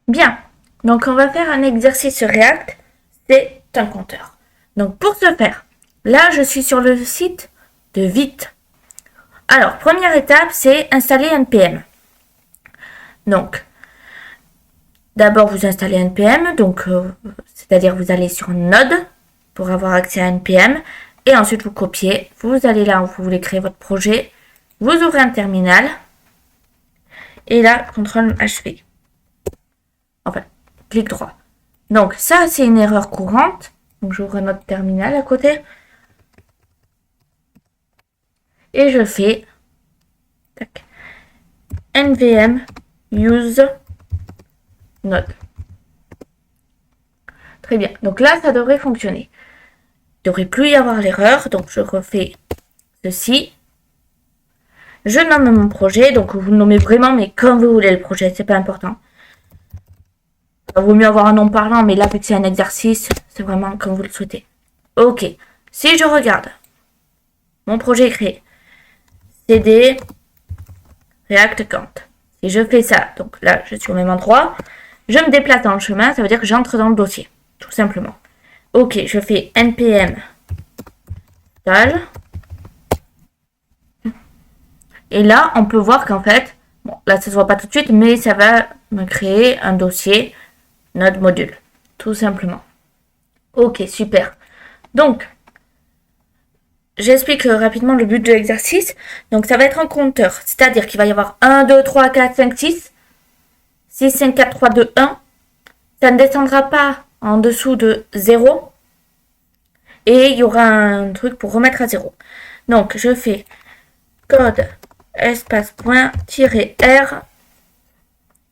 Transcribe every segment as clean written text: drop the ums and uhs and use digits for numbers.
Bien. Donc, on va faire un exercice React. C'est un compteur. Donc, pour ce faire, là, je suis sur le site de Vite. Alors, première étape, c'est installer NPM. Donc, d'abord, vous installez NPM. Donc, c'est-à-dire vous allez sur Node pour avoir accès à NPM. Et ensuite, vous copiez. Vous allez là où vous voulez créer votre projet. Vous ouvrez un terminal. Et là, CTRL HV. Enfin, clic droit. Donc, ça, c'est une erreur courante. Donc, j'ouvre notre terminal à côté. Et je fais tac, nvm use node. Très bien. Donc là, ça devrait fonctionner. Il ne devrait plus y avoir l'erreur. Donc, je refais ceci. Je nomme mon projet. Donc, vous le nommez vraiment, mais comme vous voulez le projet. C'est pas important. Il vaut mieux avoir un nom parlant, mais là, vu que c'est un exercice, c'est vraiment comme vous le souhaitez. Ok. Si je regarde, mon projet est créé. CD React Count. Si je fais ça, donc là, je suis au même endroit, je me déplace dans le chemin, ça veut dire que j'entre dans le dossier, tout simplement. Ok, je fais npm install. Et là, on peut voir qu'en fait, bon, là, ça se voit pas tout de suite, mais ça va me créer un dossier node module, tout simplement. Ok, super. Donc, j'explique rapidement le but de l'exercice. Donc, ça va être un compteur, c'est-à-dire qu'il va y avoir 1, 2, 3, 4, 5, 6. 6, 5, 4, 3, 2, 1. Ça ne descendra pas en dessous de 0. Et il y aura un truc pour remettre à 0. Donc, je fais code espace point -r.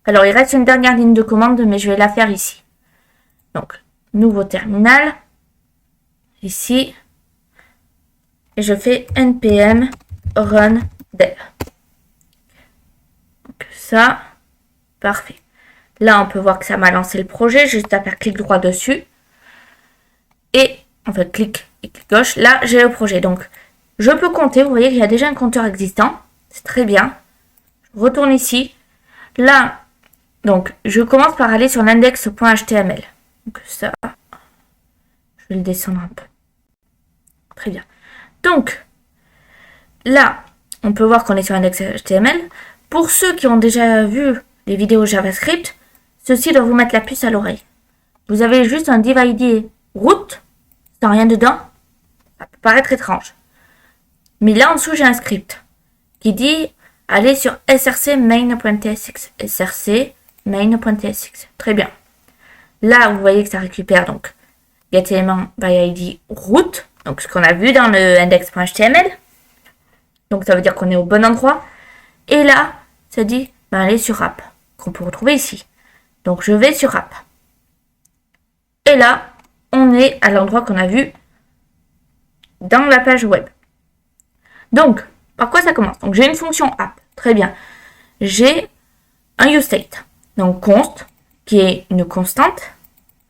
Alors, il reste une dernière ligne de commande, mais je vais la faire ici. Donc, nouveau terminal. Ici. Et je fais npm run dev. Donc, ça, parfait. Là, on peut voir que ça m'a lancé le projet. Juste à faire clic droit dessus. Et, en fait, clic et clic gauche. Là, j'ai le projet. Donc, je peux compter. Vous voyez qu'il y a déjà un compteur existant. C'est très bien. Je retourne ici. Là, donc, je commence par aller sur l'index.html. Donc, ça, je vais le descendre un peu. Très bien. Donc, là, on peut voir qu'on est sur index.html. Pour ceux qui ont déjà vu les vidéos JavaScript, ceci doit vous mettre la puce à l'oreille. Vous avez juste un div ID root, sans rien dedans. Ça peut paraître étrange. Mais là, en dessous, j'ai un script qui dit aller sur src main.tsx. src main.tsx. Très bien. Là, vous voyez que ça récupère donc getElement by ID root, donc ce qu'on a vu dans le index.html. Donc ça veut dire qu'on est au bon endroit. Et là, ça dit aller sur app, qu'on peut retrouver ici. Donc je vais sur app. Et là, on est à l'endroit qu'on a vu dans la page web. Donc, par quoi ça commence? Donc j'ai une fonction app. Très bien. J'ai un useState. Donc const, qui est une constante,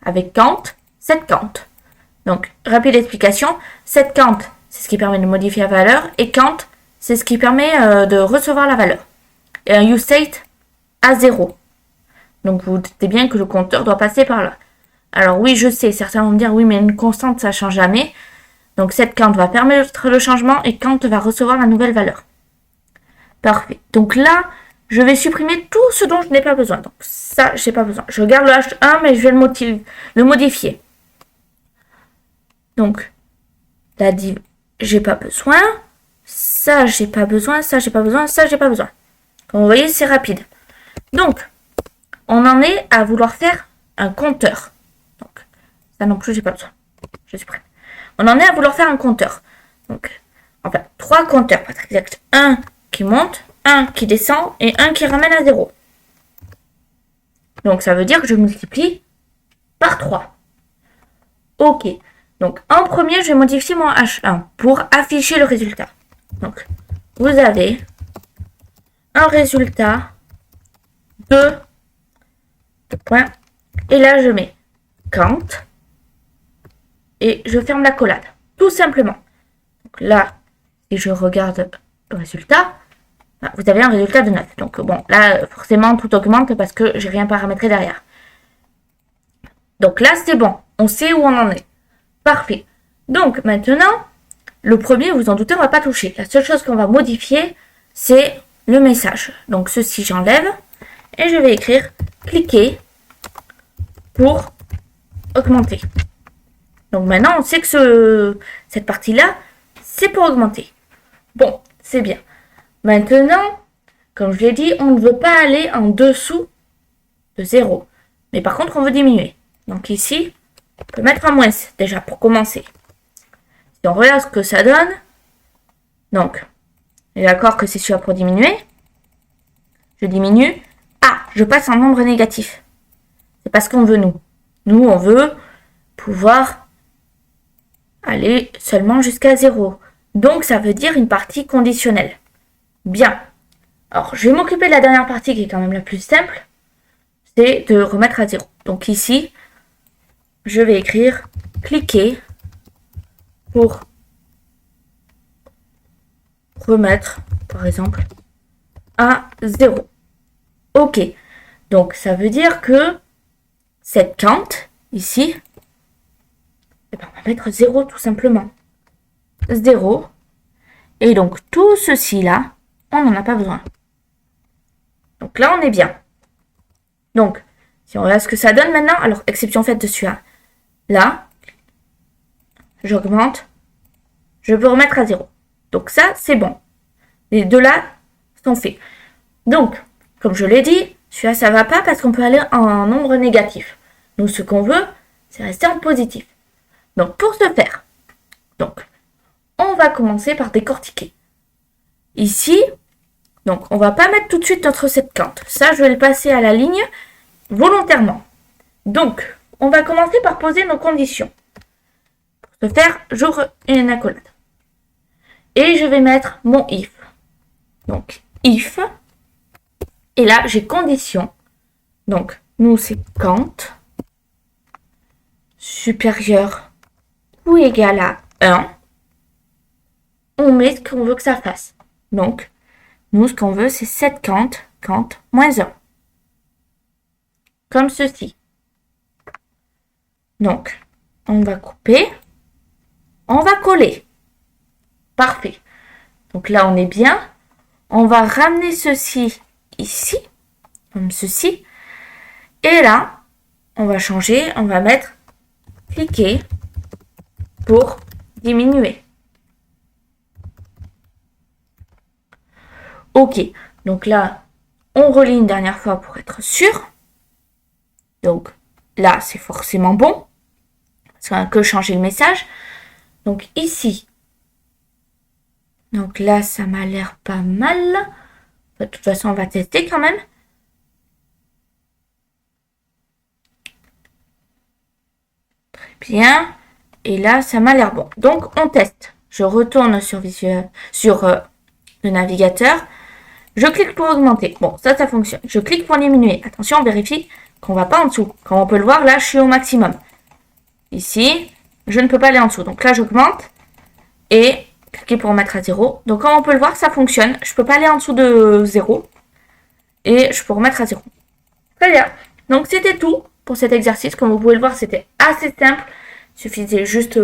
avec count, setCount. Donc, rapide explication. setCount, c'est ce qui permet de modifier la valeur. Et count, c'est ce qui permet de recevoir la valeur. Et un useState à 0. Donc, vous doutez bien que le compteur doit passer par là. Alors oui, je sais, certains vont me dire, oui, mais une constante, ça ne change jamais. Donc, setCount va permettre le changement et count va recevoir la nouvelle valeur. Parfait. Donc là, je vais supprimer tout ce dont je n'ai pas besoin. Donc ça, je n'ai pas besoin. Je garde le H1, mais je vais le modifier. Donc, la div, j'ai pas besoin. Ça, j'ai pas besoin. Ça, j'ai pas besoin. Ça, j'ai pas besoin. Comme vous voyez, c'est rapide. Donc, on en est à vouloir faire un compteur. Donc, ça non plus, j'ai pas besoin. Je suis prête. On en est à vouloir faire un compteur. Donc, enfin, 3 compteurs, pour être exact. Un qui monte, un qui descend et un qui ramène à 0. Donc, ça veut dire que je multiplie par 3. Ok. Donc, en premier, je vais modifier mon H1 pour afficher le résultat. Donc, vous avez un résultat de points. Et là, je mets count. Et je ferme la collade. Tout simplement. Donc là, si je regarde le résultat, vous avez un résultat de 9. Donc bon, là, forcément, tout augmente parce que j'ai rien paramétré derrière. Donc là, c'est bon. On sait où on en est. Parfait. Donc maintenant, le premier, vous en doutez, on va pas toucher. La seule chose qu'on va modifier, c'est le message. Donc ceci, j'enlève. Et je vais écrire cliquer pour augmenter. Donc maintenant, on sait que cette partie-là, c'est pour augmenter. Bon, c'est bien. Maintenant, comme je l'ai dit, on ne veut pas aller en dessous de 0. Mais par contre, on veut diminuer. Donc ici, on peut mettre un moins déjà pour commencer. Si on regarde ce que ça donne, donc, on est d'accord que c'est celui-là pour diminuer. Je diminue. Ah, je passe en nombre négatif. C'est pas ce qu'on veut, nous. Nous, on veut pouvoir aller seulement jusqu'à 0. Donc, ça veut dire une partie conditionnelle. Bien. Alors, je vais m'occuper de la dernière partie qui est quand même la plus simple. C'est de remettre à 0. Donc ici, je vais écrire cliquer pour remettre, par exemple, à 0. OK. Donc, ça veut dire que cette count, ici, eh ben, on va mettre 0 tout simplement. 0. Et donc, tout ceci-là, on n'en a pas besoin. Donc là, on est bien. Donc, si on regarde ce que ça donne maintenant, alors, exception faite de celui-là. Là, j'augmente, je peux remettre à 0. Donc ça, c'est bon. Les deux là sont faits. Donc, comme je l'ai dit, celui-là, ça va pas parce qu'on peut aller en nombre négatif. Nous, ce qu'on veut, c'est rester en positif. Donc, pour ce faire, donc, on va commencer par décortiquer. Ici, donc, on va pas mettre tout de suite notre set count. Ça, je vais le passer à la ligne volontairement. Donc, on va commencer par poser nos conditions. Pour ce faire, j'ouvre une accolade. Et je vais mettre mon if. Donc, if. Et là, j'ai condition. Donc, nous, c'est count supérieur ou égal à 1. On met ce qu'on veut que ça fasse. Donc, nous, ce qu'on veut, c'est set count moins 1. Comme ceci. Donc, on va couper. On va coller. Parfait. Donc là, on est bien. On va ramener ceci ici, comme ceci. Et là, on va changer. On va mettre cliquer pour diminuer. OK. Donc là, on relit une dernière fois pour être sûr. Donc là, c'est forcément bon. Parce qu'on a que changer le message. Donc ici, donc là, ça m'a l'air pas mal. De toute façon, on va tester quand même. Très bien. Et là, ça m'a l'air bon. Donc, on teste. Je retourne sur le navigateur. Je clique pour augmenter. Bon, ça fonctionne. Je clique pour diminuer. Attention, on vérifie qu'on ne va pas en dessous. Comme on peut le voir, là, je suis au maximum. Ici, je ne peux pas aller en dessous. Donc là, j'augmente. Et cliquer pour mettre à 0. Donc, comme on peut le voir, ça fonctionne. Je ne peux pas aller en dessous de 0. Et je peux remettre à 0. Très bien. Donc, c'était tout pour cet exercice. Comme vous pouvez le voir, c'était assez simple. Il suffisait juste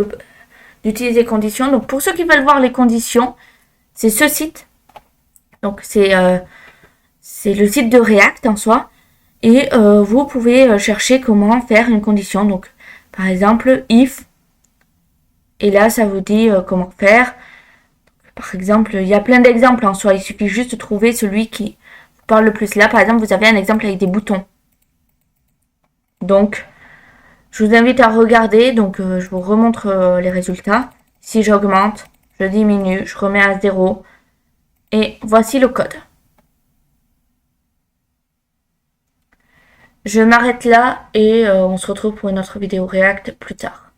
d'utiliser les conditions. Donc, pour ceux qui veulent voir les conditions, c'est ce site. Donc, c'est le site de React en soi. Et vous pouvez chercher comment faire une condition. Donc, par exemple, if. Et là, ça vous dit comment faire. Par exemple, il y a plein d'exemples en soi. Il suffit juste de trouver celui qui vous parle le plus. Là, par exemple, vous avez un exemple avec des boutons. Donc, je vous invite à regarder. Donc, je vous remontre les résultats. Si j'augmente, je diminue, je remets à 0. Et voici le code. Je m'arrête là et on se retrouve pour une autre vidéo React plus tard.